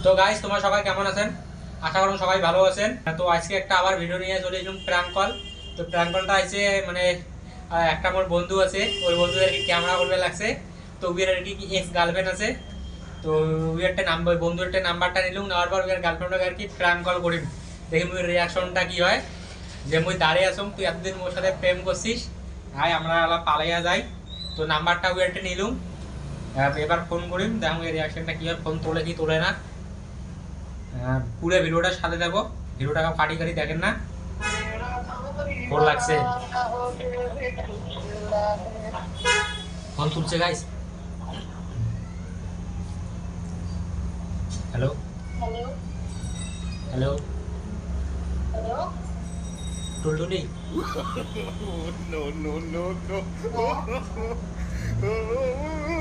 তো গাইস তোমরা সবাই কেমন আছেন? আশা করি সবাই ভালো আছেন। তো আজকে একটা আবার ভিডিও নিয়ে চলে এলাম প্র্যাঙ্ক কল। তো প্র্যাঙ্ক কলটা আছে মানে একটা আমার বন্ধু আছে, ওই বন্ধুদের কি ক্যামেরা করবে লাগছে। তো উইয়ের আর কি এক্স গার্লফ্রেন্ড আছে। তো উইয়েরটা নাম্বার বন্ধুরটা নাম্বারটা নিলাম, নেওয়ার পর উইয়ের গার্লফ্রেন্ডকে আর কি প্র্যাঙ্ক কল করি, দেখি মুই রিয়াকশনটা কি হয়। যে মুই দাঁড়িয়ে আসুম, তুই এতদিন মোর সাথে প্রেম করছিস, হাই আমরা পালাইয়া যাই। তো নাম্বারটা উইয়েরটা নিলাম, এবার ফোন করিম, দেখো এই রিয়াকশনটা কি হয়, ফোন তোলে কি তোলে না। পুরো ভিডিওটার সাথে দেখো, ভিডিওটা কাটি কাটি দেখেন না, ফোন লাগছে, ফোন তুলছে guys. Hello hello hello, Tultuli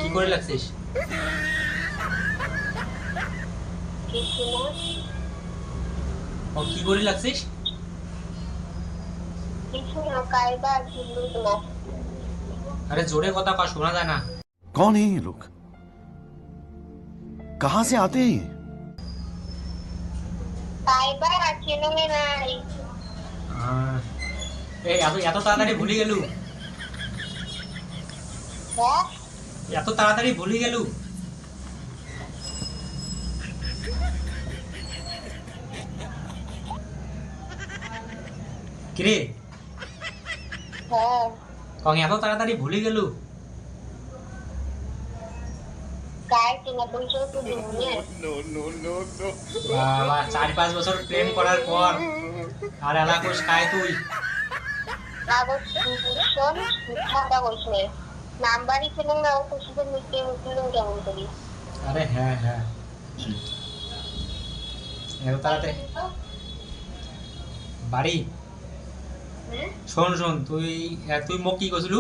কি করে লাগছিস? ও কি করে লাগছিস? अरे जोरे কথা का শোনা যায় না। कौन है ये लोग? कहां से आते हैं? এই এত তাড়াতাড়ি ভুলে গেলু, এত তাড়াতাড়ি ভুলে গেলু। কিরে কং এত তাড়াতাড়ি ভুলে গেলু? বাবা 4-5 বছর প্রেম করার পর আর এলাকোস কায় তুই? আরে হ্যাঁ হ্যাঁ, এত তাড়াতাড়ি বাড়ি। শোন শোন, তুই তুই মোক কি করছিলু?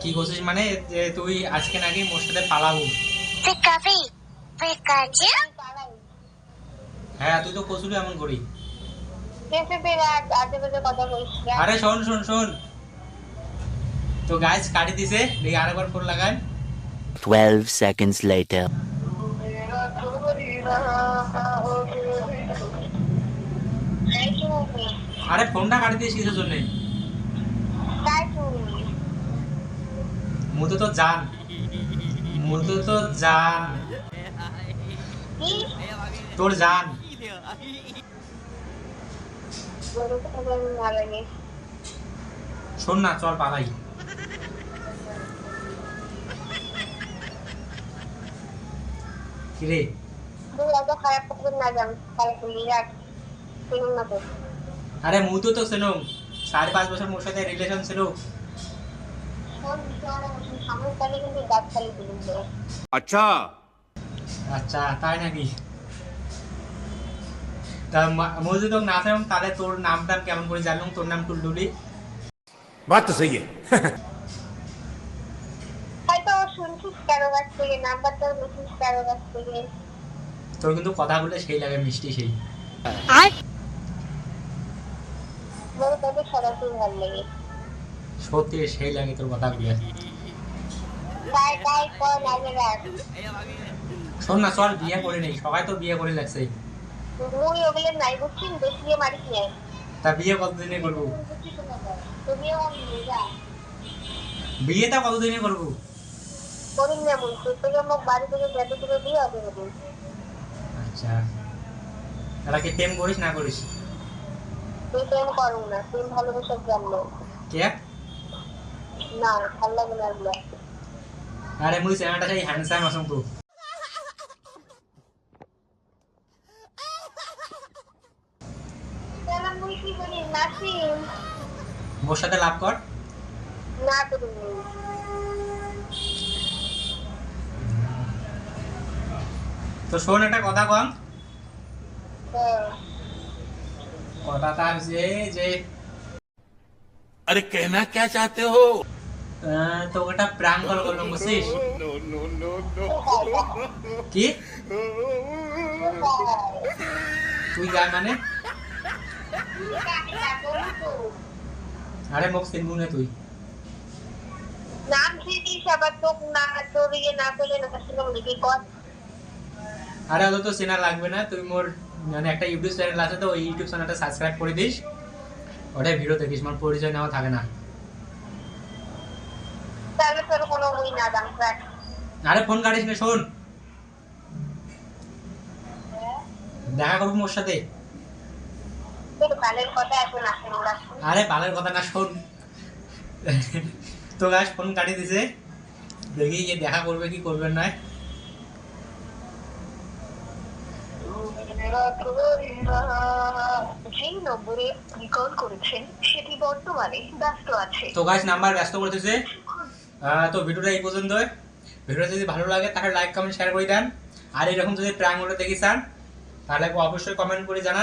কি করছিস মানে যে তুই আজকে নাকি মোর সাথে পালাবো? হ্যাঁ তুই তো করছিলু এমন করি। আরে শোন শোন শোন, তো গাইস কাটি দিছে, দেখি আরেকবার ফোন লাগান। 12 seconds later. আরে ফোনটা কাটি দিয়েছি কিসের জন্য? মুতো তো জান, মুতো তো জান, তোর জান। শোন না, চল পালাই। কিরে আরে মুতো তো ছিল, 5.5 বছর মোর সাথে রিলেশন ছিল। अच्छा আচ্ছা তাই নাকি? তা মুই যদি তোকে না চাইলাম তাহলে তোর নামটা কেমন করে জানলাম? তোর নাম টুলটুলি। बात तो सही है। তোর কিন্তু কথাগুলো সেই লাগে, মিষ্টি সেই। সত্যি সেই লাগে তোর কথাগুলো। শোন না, চল বিয়ে করে নেই, সবাই তো বিয়ে করে লাগছে। তা বিয়ে কতদিনে করবো? বিয়েটা কতদিনে করবো? আচ্ছা, তাহলে কি প্রেম করিস না করিস? কে? আরে মুই চ্যানেলটা সেই হ্যান্ডসাম আসুন তো। মোর সাথে লাভ কর। তো শোন একটা কথা কম, কথাটা হচ্ছে যে अरे कहना क्या चाहते हो? তো একটা প্র্যাঙ্ক কল করলাম বুঝছিস? কি তুই যা মানে? আরে মোক চিনবু না তুই? নাম চিনিস আবার তোক না তোর ইয়ে না পেলে না শুনে বলি কি কর। আরে অত তো চেনা লাগবে না, তুই মোর মানে একটা ইউটিউব চ্যানেল আছে তো ওই ইউটিউব চ্যানেলটা সাবস্ক্রাইব করে দিস, ওটাই ভিডিও দেখিস, মোর পরিচয় নেওয়া থাকে না। তাহলে তোর কোনো ওই না দাম রাখ। আরে ফোন কাটিস না, শোন দেখা করবো মোর সাথে। তোর কালের কথা এখন আসে না। আরে বালের কথা না, শোন তো গাছ ফোন কাটিয়ে দিছে, দেখি যে দেখা করবে কি করবে না। যে নম্বরে আপনি কল করেছেন সেটি বর্তমানে ব্যস্ত আছে। তো গাছ নাম্বার ব্যস্ত করতেছে। তো ভিডিওটা এই পর্যন্ত। ভিডিওটা যদি ভালো লাগে তাহলে লাইক কমেন্ট শেয়ার করে দেন। আর এরকম যদি প্র্যাঙ্ক ভিডিও দেখি চান তাহলে অবশ্যই কমেন্ট করে জানান।